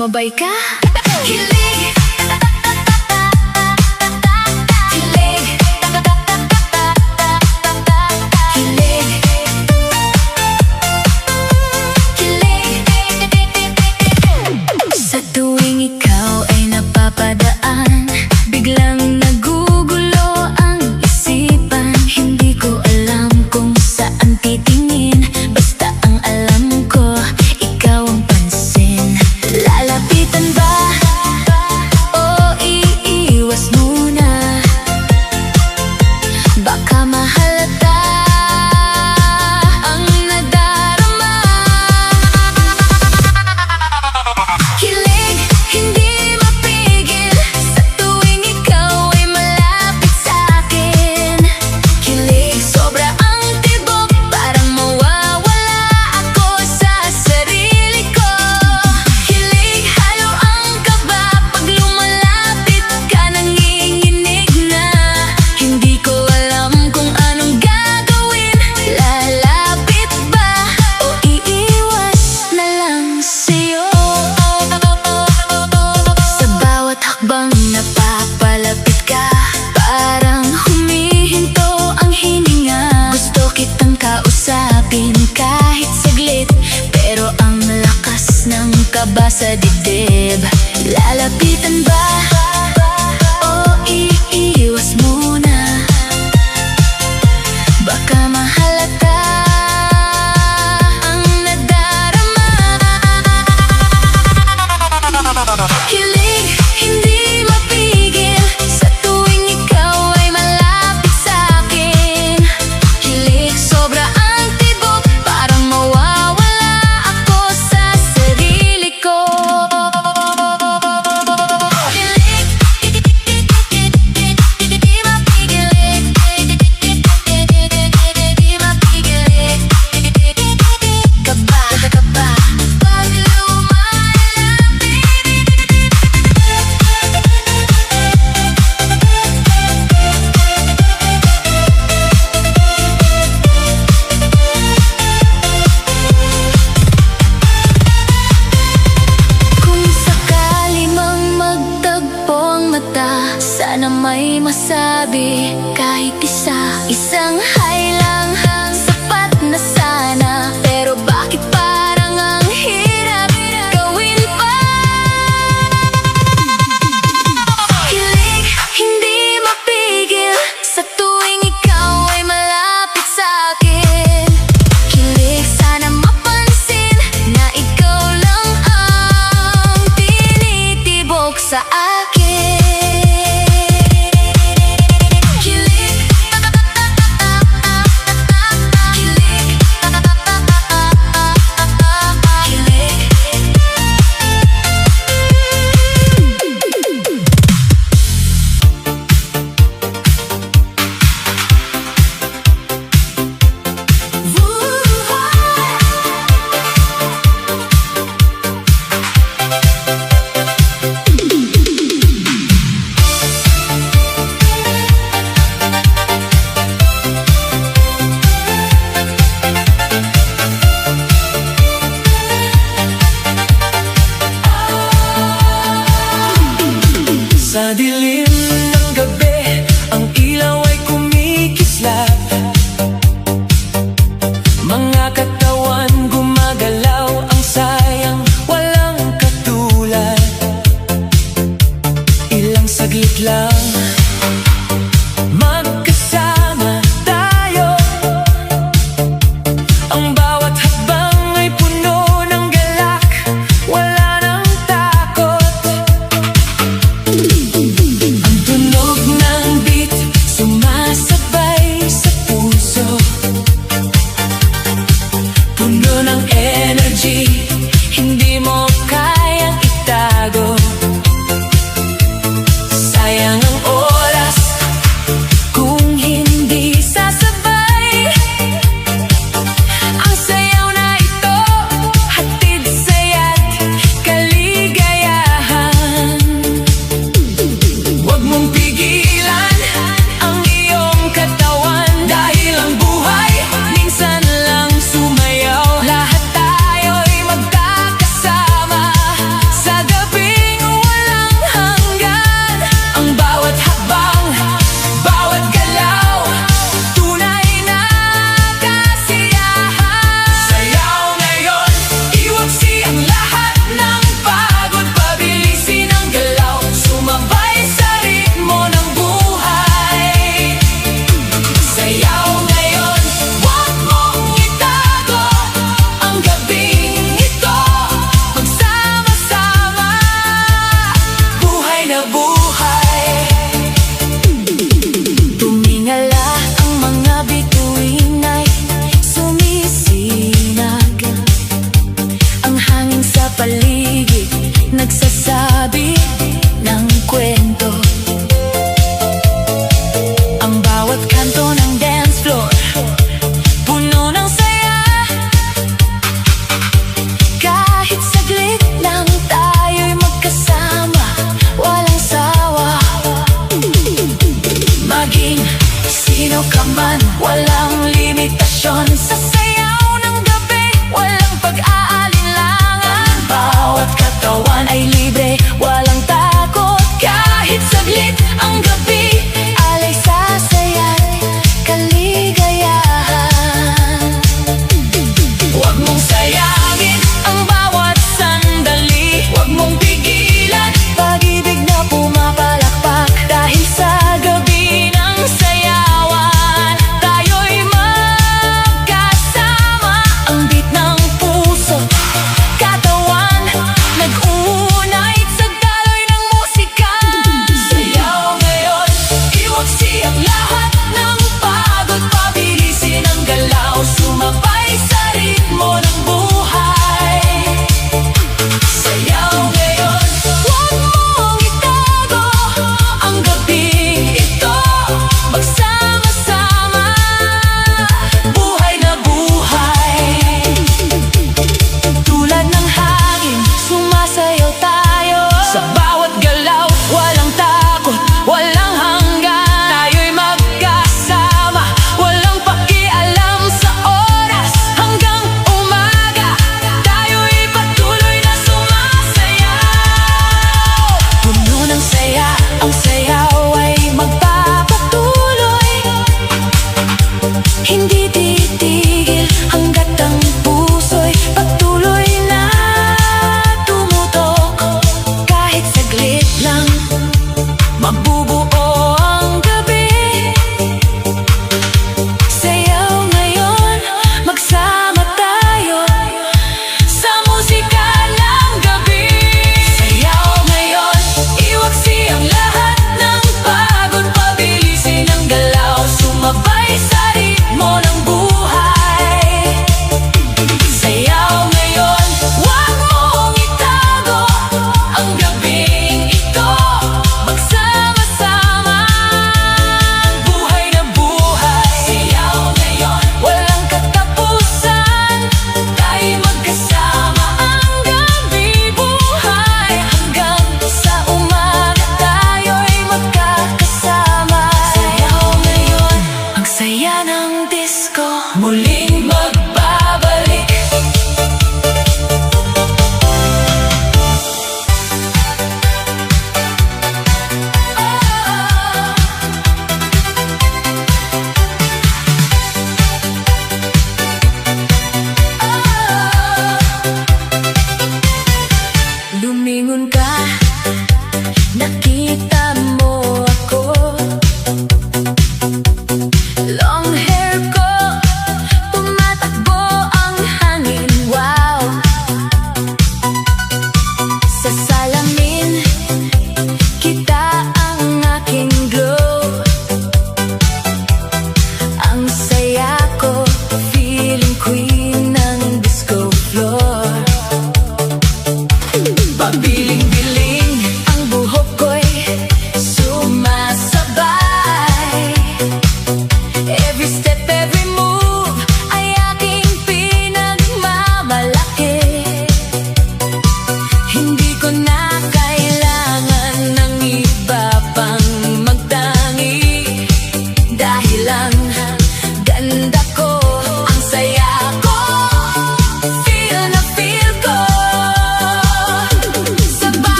Sumabay ka? Kilig. Kilig. Kilig. Kilig. Sa tuwing ikaw ay napapadaan, biglang nagugulo ang isipan. Hindi ko alam kung saan titingin, basta ang alam ko, ikaw ang pansin. Lalapitan ba o iiwas muna? Baka mahalata ang nadarama. Kilig, hindi mapigil sa tuwing ikaw ay malapit sa'kin. Kilig, sobra ang tibok, parang mawawala ako sa sarili ko. Kilig, halo ang kaba pag lumalapit ka, nanginginig na. Hindi ko alam kung anong gagawin. Lalapit ba o iiwas na lang sa'yo? Sa bawat hakbang napapalapit ka, parang humihinto ang hininga. Gusto kitang kausapin kahit saglit, pero ang lakas ng kaba sa dibdib. Lalapitan ba o iiwas muna? Baka mahalata ang nadarama. Kilig, hindi mapigil sa tuwing ikaw ay malapit sa'kin. Kilig, sobra ang tibok, parang mawawala ako sa sarili ko. Kilig, hindi mapigil. Hindi mapigil. Kaba, kaba, pag lumalapit. Kung sakali mang magtagpo ang mata, sana may masabi kahit isang hay lang, sapat na sana. Pero bakit parang ang hirap gawin pa? Kilig, hindi mapigil sa tuwing ikaw ay malapit sa'kin. Kilig, sana mapansin na ikaw lang ang tinitibok sa akin. Kilig. Kilig. Sa dilim ng gabi, ang ilaw ay kumikislap. Mga katawan gumagalaw, ang sayang walang katulad. Ilang saglit lang magkasama tayo. Ang bawat hakbang ay puno ng galak, wala nang takot. paligid, nagsasabi ng kwento. Ang bawat kanto ng dance floor puno ng saya. Kahit saglit lang tayo'y magkasama, walang sawa. Maging sino ka man, walang limitasyon. Sa sayaw ng gabi, walang pag-aalinlangan. Bawat katawan ay libre, walang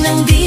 ng di